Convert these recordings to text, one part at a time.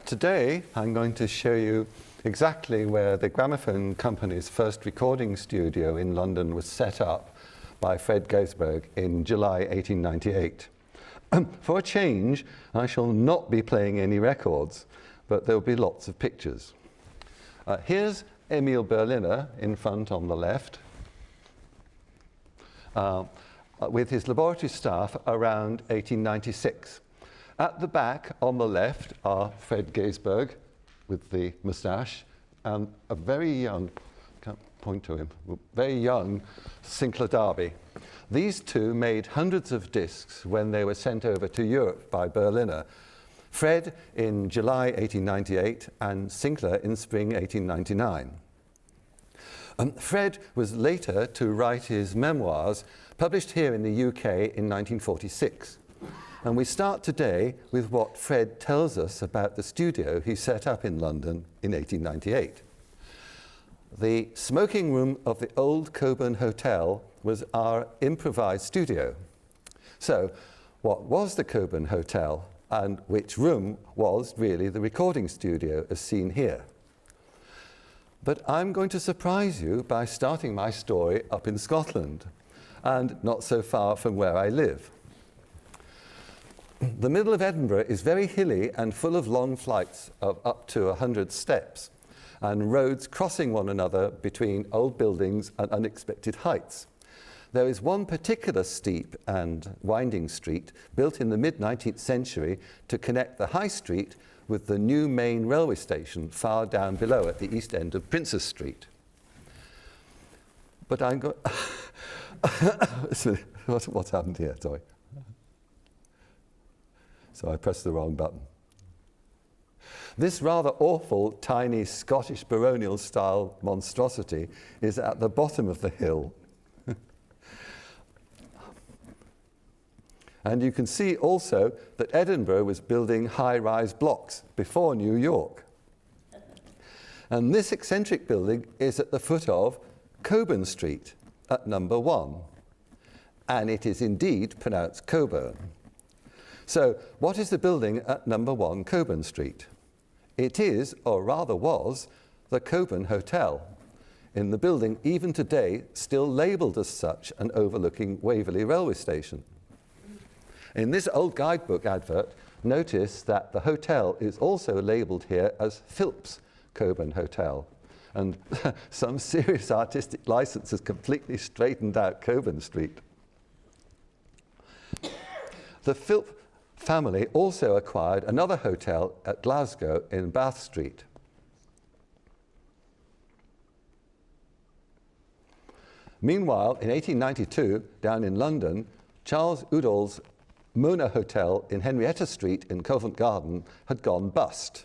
Today I'm going to show you exactly where the Gramophone Company's first recording studio in London was set up by Fred Gaisberg in July 1898. For a change, I shall not be playing any records, but there will be lots of pictures. Here's Emil Berliner in front on the left, with his laboratory staff around 1896. At the back on the left are Fred Gaisberg with the moustache and a very young, can't point to him, very young Sinclair Darby. These two made hundreds of discs when they were sent over to Europe by Berliner. Fred in July 1898 and Sinclair in spring 1899. Fred was later to write his memoirs, published here in the UK in 1946. And we start today with what Fred tells us about the studio he set up in London in 1898. The smoking room of the old Coburn Hotel was our improvised studio. So, what was the Coburn Hotel, and which room was really the recording studio as seen here? But I'm going to surprise you by starting my story up in Scotland, and not so far from where I live. The middle of Edinburgh is very hilly and full of long flights of up to 100 steps, and roads crossing one another between old buildings and unexpected heights. There is one particular steep and winding street built in the mid-19th century to connect the High Street with the new main railway station far down below at the east end of Princess Street. But I'm going... What's happened here? Sorry. So I pressed the wrong button. This rather awful, tiny Scottish baronial-style monstrosity is at the bottom of the hill. And you can see also that Edinburgh was building high-rise blocks before New York. And this eccentric building is at the foot of Coburn Street at number 1. And it is indeed pronounced Coburn. So, what is the building at number 1 Coburn Street? It is, or rather was, the Coburn Hotel, in the building even today still labelled as such and overlooking Waverley railway station. In this old guidebook advert, notice that the hotel is also labelled here as Philp's Coburn Hotel. And some serious artistic license has completely straightened out Coburn Street. The Philp family also acquired another hotel at Glasgow in Bath Street. Meanwhile, in 1892, down in London, Charles Udall's Mona Hotel in Henrietta Street in Covent Garden had gone bust.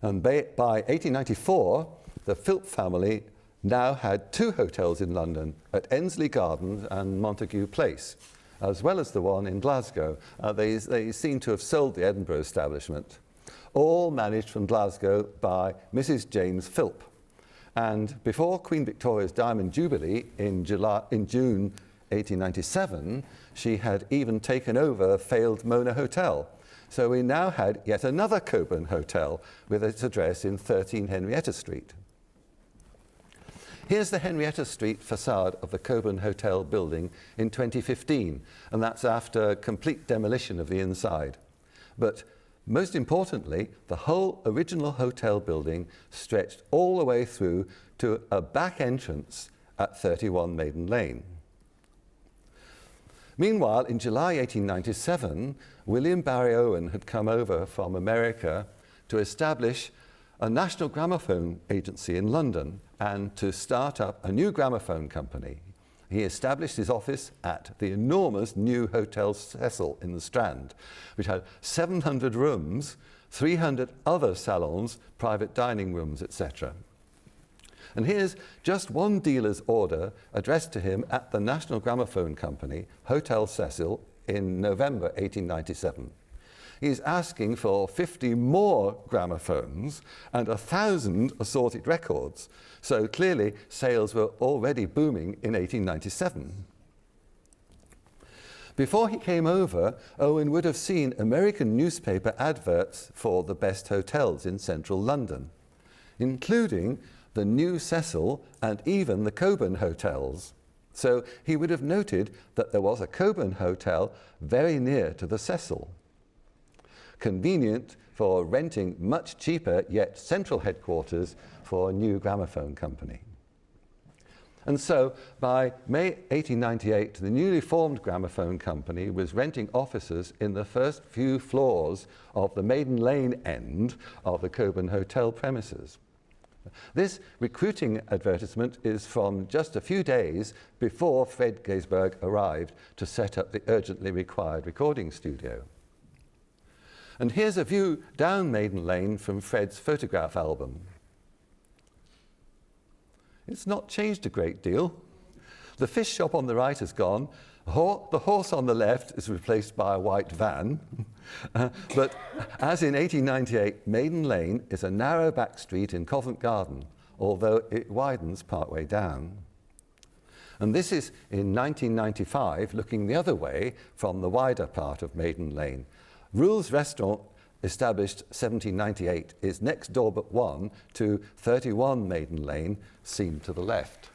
And by 1894, the Philp family now had 2 hotels in London, at Ensley Gardens and Montague Place, as well as the one in Glasgow. They seem to have sold the Edinburgh establishment, all managed from Glasgow by Mrs. James Philp. And before Queen Victoria's Diamond Jubilee in June 1897, she had even taken over a failed Mona Hotel. So we now had yet another Coburn Hotel with its address in 13 Henrietta Street. Here's the Henrietta Street facade of the Coburn Hotel building in 2015, and that's after complete demolition of the inside. But most importantly, the whole original hotel building stretched all the way through to a back entrance at 31 Maiden Lane. Meanwhile, in July 1897, William Barry Owen had come over from America to establish a national gramophone agency in London and to start up a new gramophone company. He established his office at the enormous new Hotel Cecil in the Strand, which had 700 rooms, 300 other salons, private dining rooms, etc. And here's just one dealer's order addressed to him at the National Gramophone Company, Hotel Cecil, in November 1897. He's asking for 50 more gramophones and 1,000 assorted records. So clearly, sales were already booming in 1897. Before he came over, Owen would have seen American newspaper adverts for the best hotels in central London, including the New Cecil and even the Coburn hotels. So he would have noted that there was a Coburn hotel very near to the Cecil, convenient for renting much cheaper yet central headquarters for a new gramophone company. And so, by May 1898, the newly formed Gramophone Company was renting offices in the first few floors of the Maiden Lane end of the Coburn Hotel premises. This recruiting advertisement is from just a few days before Fred Gaisberg arrived to set up the urgently required recording studio. And here's a view down Maiden Lane from Fred's photograph album. It's not changed a great deal. The fish shop on the right has gone. The horse on the left is replaced by a white van. But as in 1898, Maiden Lane is a narrow back street in Covent Garden, although it widens partway down. And this is in 1995, looking the other way from the wider part of Maiden Lane. Rule's Restaurant, established 1798, is next door but one to 31 Maiden Lane, seen to the left.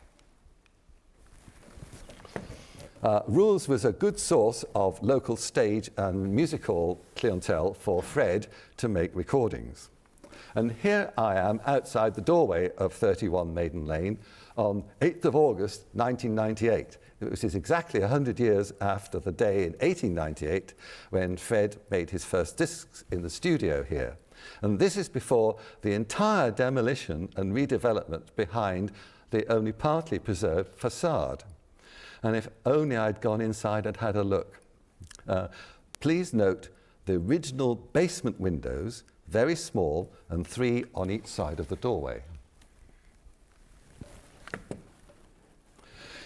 Rule's was a good source of local stage and music hall clientele for Fred to make recordings. And here I am outside the doorway of 31 Maiden Lane on 8th of August 1998, which is exactly 100 years after the day in 1898 when Fred made his first discs in the studio here. And this is before the entire demolition and redevelopment behind the only partly preserved facade. And if only I'd gone inside and had a look. Please note the original basement windows, very small, and 3 on each side of the doorway.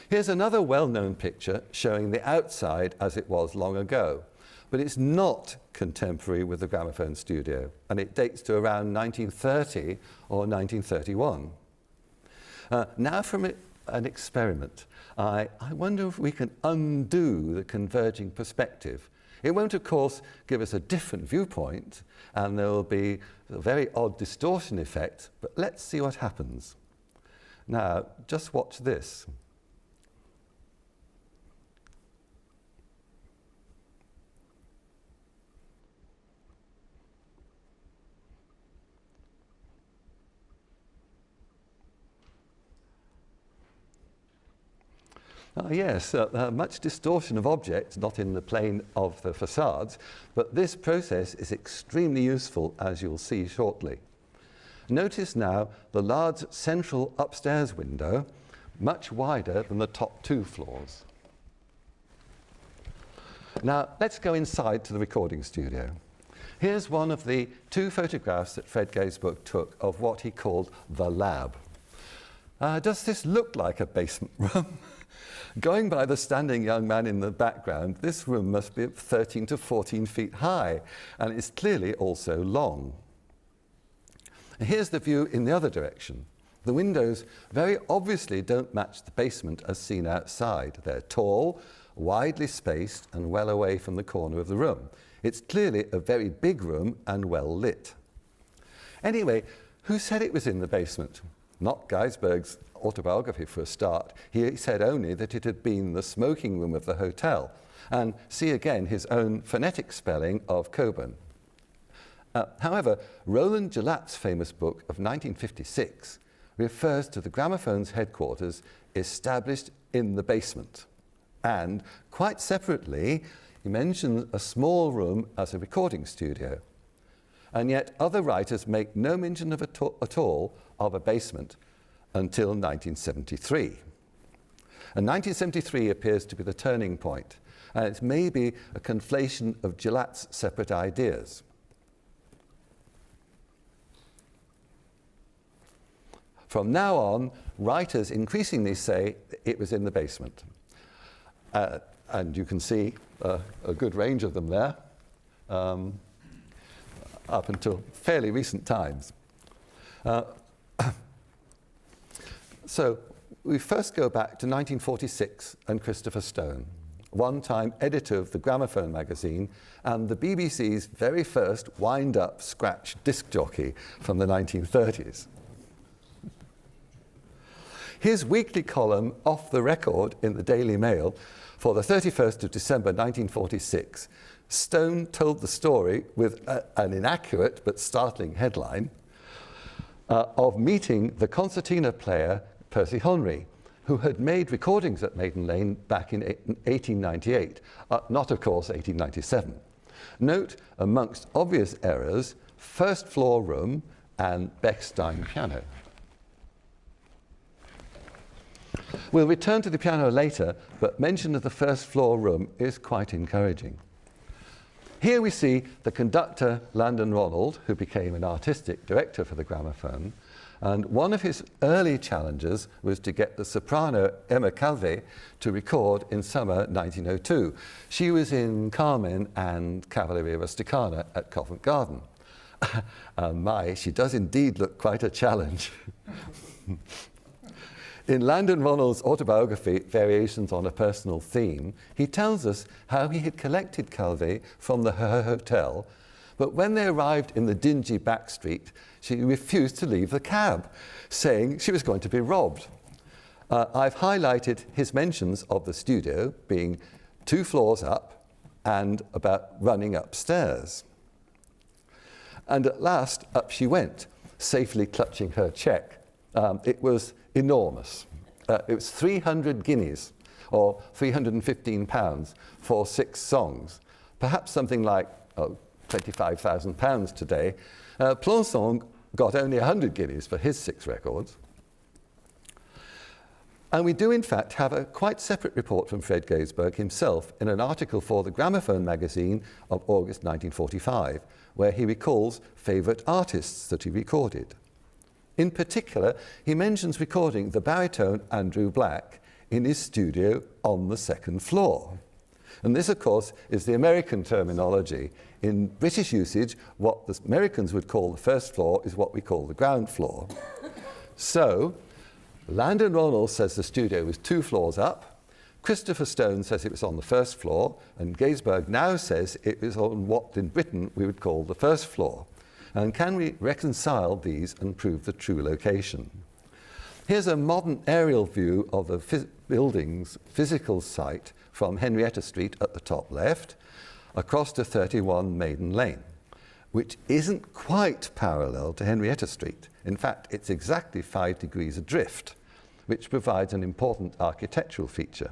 Here's another well-known picture showing the outside as it was long ago, but it's not contemporary with the Gramophone studio, and it dates to around 1930 or 1931. Now from an experiment, I wonder if we can undo the converging perspective. It won't, of course, give us a different viewpoint, and there will be a very odd distortion effect, but let's see what happens. Now, just watch this. Yes, much distortion of objects, not in the plane of the facades, but this process is extremely useful, as you'll see shortly. Notice now the large central upstairs window, much wider than the top 2 floors. Now, let's go inside to the recording studio. Here's one of the 2 photographs that Fred Gaisberg took of what he called the lab. Does this look like a basement room? Going by the standing young man in the background, this room must be 13 to 14 feet high, and it's clearly also long. Here's the view in the other direction. The windows very obviously don't match the basement as seen outside. They're tall, widely spaced, and well away from the corner of the room. It's clearly a very big room and well lit. Anyway, who said it was in the basement? Not Gaisberg's autobiography for a start. He said only that it had been the smoking room of the hotel. And see again his own phonetic spelling of Coburn. However, Roland Gillat's famous book of 1956 refers to the Gramophone's headquarters established in the basement. And quite separately, he mentions a small room as a recording studio. And yet other writers make no mention of at all of a basement until 1973. And 1973 appears to be the turning point, and it's maybe a conflation of Gillat's separate ideas. From now on, writers increasingly say it was in the basement. And you can see a good range of them there, up until fairly recent times. So we first go back to 1946 and Christopher Stone. one-time editor of the Gramophone magazine and the BBC's very first wind-up scratch disc jockey from the 1930s. His weekly column, Off the Record, in the Daily Mail for the 31st of December 1946, Stone told the story with an inaccurate but startling headline of meeting the concertina player Percy Honry, who had made recordings at Maiden Lane back in 1898, not of course 1897. Note, amongst obvious errors, first floor room and Bechstein piano. We'll return to the piano later, but mention of the first floor room is quite encouraging. Here we see the conductor Landon Ronald, who became an artistic director for the Gramophone, and one of his early challenges was to get the soprano Emma Calvé to record in summer 1902. She was in Carmen and Cavalleria Rusticana at Covent Garden. And she does indeed look quite a challenge. In Landon Ronald's autobiography, Variations on a Personal Theme, he tells us how he had collected Calvé from her hotel, but when they arrived in the dingy back street, she refused to leave the cab, saying she was going to be robbed. I've highlighted his mentions of the studio being 2 floors up and about running upstairs. And at last, up she went, safely clutching her cheque. It was enormous. It was 300 guineas, or £315, for 6 songs. Perhaps something like £25,000 today. Plançon got only 100 guineas for his 6 records. And we do, in fact, have a quite separate report from Fred Gaisberg himself in an article for the Gramophone magazine of August 1945, where he recalls favourite artists that he recorded. In particular, he mentions recording the baritone Andrew Black in his studio on the 2nd floor. And this, of course, is the American terminology. In British usage, what the Americans would call the 1st floor is what we call the ground floor. So, Landon Ronald says the studio was 2 floors up, Christopher Stone says it was on the 1st floor, and Gaisberg now says it was on what in Britain we would call the 1st floor. And can we reconcile these and prove the true location? Here's a modern aerial view of the building's physical site from Henrietta Street at the top left, across to 31 Maiden Lane, which isn't quite parallel to Henrietta Street. In fact, it's exactly 5 degrees adrift, which provides an important architectural feature.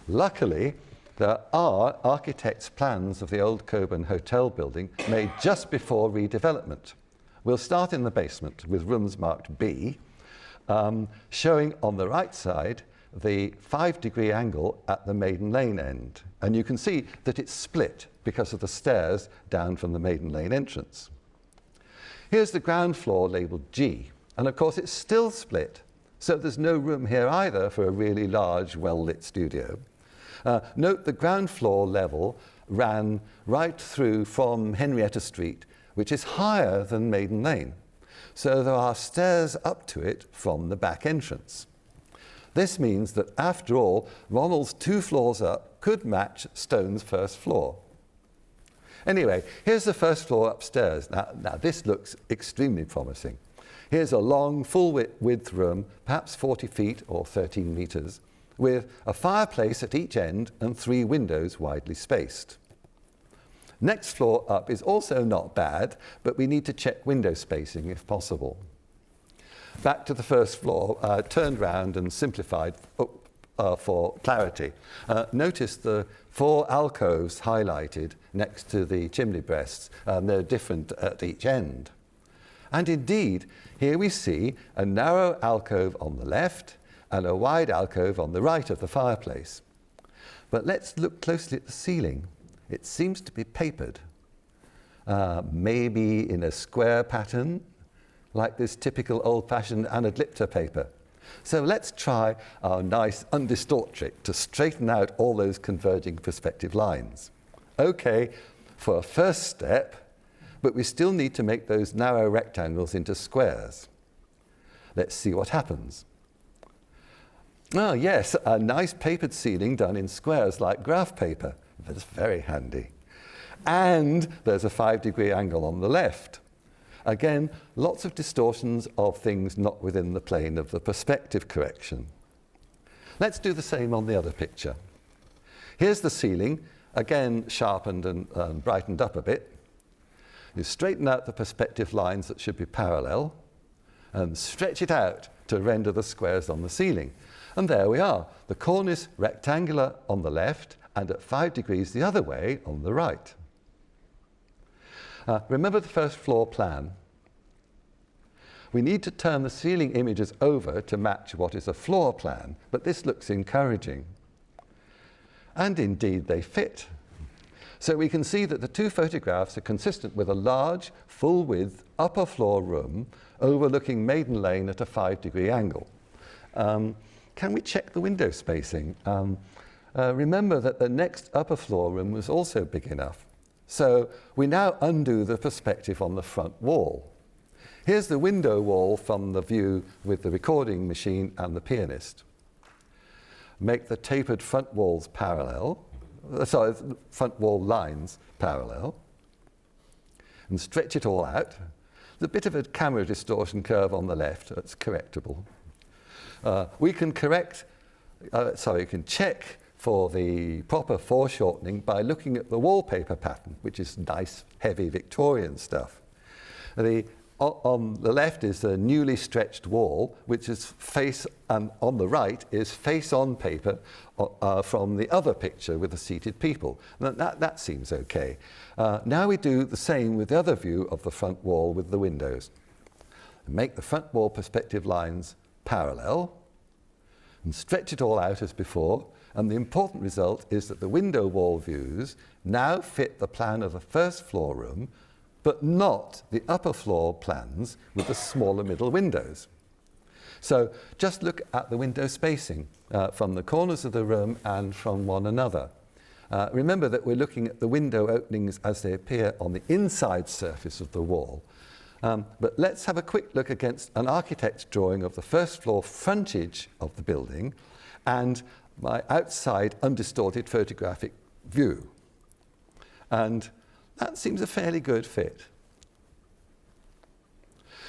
Luckily, there are architects' plans of the old Coburn Hotel building made just before redevelopment. We'll start in the basement with rooms marked B, showing on the right side the 5-degree angle at the Maiden Lane end. And you can see that it's split because of the stairs down from the Maiden Lane entrance. Here's the ground floor labelled G, and of course it's still split, so there's no room here either for a really large, well-lit studio. Note the ground floor level ran right through from Henrietta Street, which is higher than Maiden Lane. So there are stairs up to it from the back entrance. This means that, after all, Ronald's 2 floors up could match Stone's 1st floor. Anyway, here's the 1st floor upstairs. Now this looks extremely promising. Here's a long, full-width room, perhaps 40 feet or 13 meters, with a fireplace at each end and 3 windows widely spaced. Next floor up is also not bad, but we need to check window spacing if possible. Back to the 1st floor, turned round and simplified for clarity. Notice the 4 alcoves highlighted next to the chimney breasts. They're different at each end. And indeed, here we see a narrow alcove on the left and a wide alcove on the right of the fireplace. But let's look closely at the ceiling. It seems to be papered, maybe in a square pattern, like this typical old-fashioned anadlipter paper. So let's try our nice undistort trick to straighten out all those converging perspective lines. Okay, for a first step, but we still need to make those narrow rectangles into squares. Let's see what happens. Oh yes, a nice papered ceiling done in squares like graph paper. That's very handy. And there's a 5-degree angle on the left. Again, lots of distortions of things not within the plane of the perspective correction. Let's do the same on the other picture. Here's the ceiling, again sharpened and brightened up a bit. You straighten out the perspective lines that should be parallel and stretch it out to render the squares on the ceiling. And there we are. The cornice rectangular on the left and at 5 degrees the other way on the right. Remember the first floor plan? We need to turn the ceiling images over to match what is a floor plan, but this looks encouraging. And indeed they fit. So we can see that the two photographs are consistent with a large, full-width, upper floor room overlooking Maiden Lane at a 5-degree angle. Can we check the window spacing? Remember that the next upper floor room was also big enough. So we now undo the perspective on the front wall. Here's the window wall from the view with the recording machine and the pianist. Make the tapered front walls parallel, front wall lines parallel, and stretch it all out. There's a bit of a camera distortion curve on the left, that's correctable. We can check for the proper foreshortening by looking at the wallpaper pattern, which is nice, heavy Victorian stuff. On the left is the newly stretched wall, which is face, and on the right is face-on paper from the other picture with the seated people. That seems okay. Now we do the same with the other view of the front wall with the windows. Make the front wall perspective lines parallel and stretch it all out as before. And the important result is that the window wall views now fit the plan of the first floor room, but not the upper floor plans with the smaller middle windows. So just look at the window spacing from the corners of the room and from one another. Remember that we're looking at the window openings as they appear on the inside surface of the wall. But let's have a quick look against an architect's drawing of the first floor frontage of the building and my outside undistorted photographic view. And that seems a fairly good fit.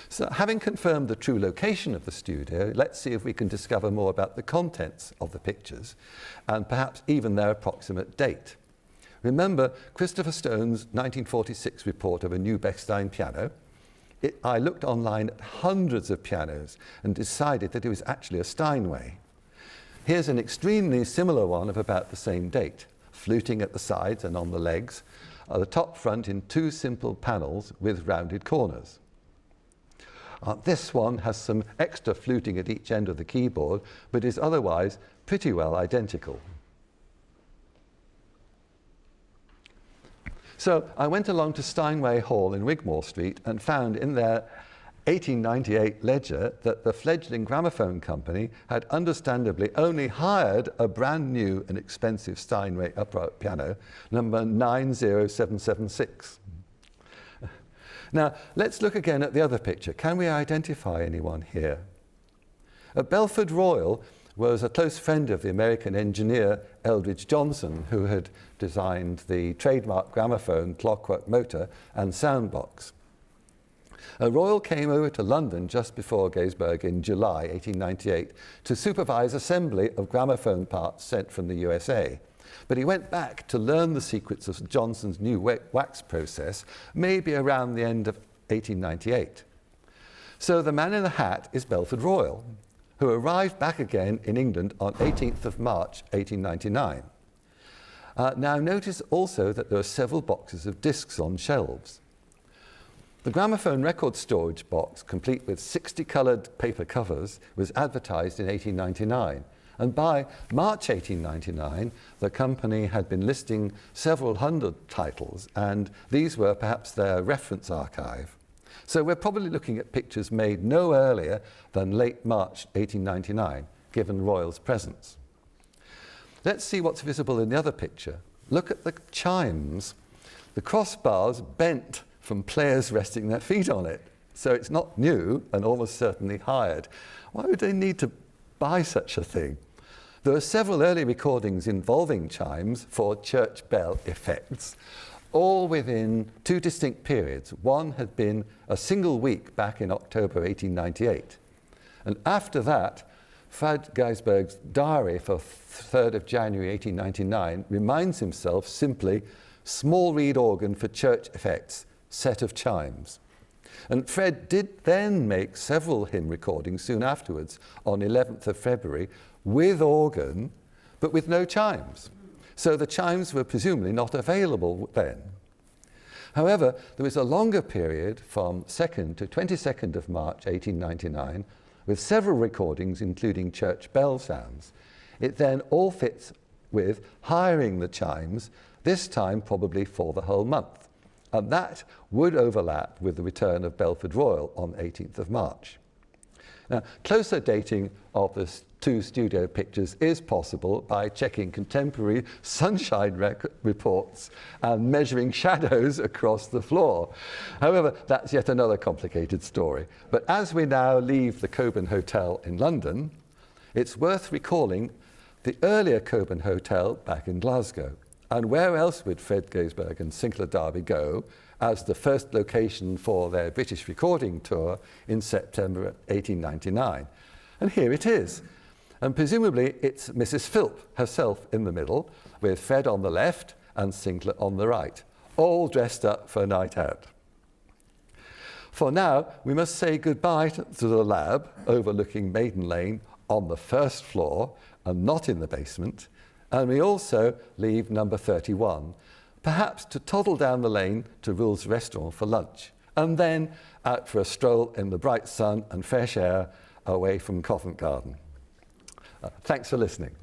So having confirmed the true location of the studio, let's see if we can discover more about the contents of the pictures and perhaps even their approximate date. Remember Christopher Stone's 1946 report of a new Bechstein piano? I looked online at hundreds of pianos and decided that it was actually a Steinway. Here's an extremely similar one of about the same date, fluting at the sides and on the legs, the top front in two simple panels with rounded corners. This one has some extra fluting at each end of the keyboard, but is otherwise pretty well identical. So I went along to Steinway Hall in Wigmore Street and found in their 1898 ledger that the fledgling Gramophone company had understandably only hired a brand new and expensive Steinway upright piano, number 90776. Now, let's look again at the other picture. Can we identify anyone here? Belford Royal was a close friend of the American engineer Eldridge Johnson, who had designed the trademark Gramophone, clockwork motor, and soundbox. Royal came over to London just before Gettysburg in July 1898 to supervise assembly of gramophone parts sent from the USA. But he went back to learn the secrets of Johnson's new wax process, maybe around the end of 1898. So the man in the hat is Belford Royal, who arrived back again in England on 18th of March 1899. Now notice also that there are several boxes of discs on shelves. The Gramophone record storage box, complete with 60 coloured paper covers, was advertised in 1899. And by March 1899, the company had been listing several hundred titles, and these were perhaps their reference archive. So we're probably looking at pictures made no earlier than late March 1899, given Royal's presence. Let's see what's visible in the other picture. Look at the chimes. The crossbars bent from players resting their feet on it. So it's not new and almost certainly hired. Why would they need to buy such a thing? There are several early recordings involving chimes for church bell effects, all within two distinct periods. One had been a single week back in October 1898. And after that, Fred Geisberg's diary for 3rd of January 1899 reminds himself simply, small reed organ for church effects, set of chimes. And Fred did then make several hymn recordings soon afterwards, on 11th of February, with organ, but with no chimes. So the chimes were presumably not available then. However, there was a longer period from 2nd to 22nd of March 1899, with several recordings including church bell sounds. It then all fits with hiring the chimes, this time probably for the whole month. And that would overlap with the return of Belford Royal on 18th of March. Now, closer dating of the two studio pictures is possible by checking contemporary sunshine reports and measuring shadows across the floor. However, that's yet another complicated story. But as we now leave the Coburn Hotel in London, it's worth recalling the earlier Coburn Hotel back in Glasgow. And where else would Fred Geisberg and Sinclair Darby go as the first location for their British recording tour in September 1899? And here it is. And presumably it's Mrs. Philp herself in the middle, with Fred on the left and Sinclair on the right, all dressed up for a night out. For now, we must say goodbye to the lab overlooking Maiden Lane on the first floor and not in the basement. And we also leave number 31, perhaps to toddle down the lane to Rule's restaurant for lunch, and then out for a stroll in the bright sun and fresh air away from Covent Garden. Thanks for listening.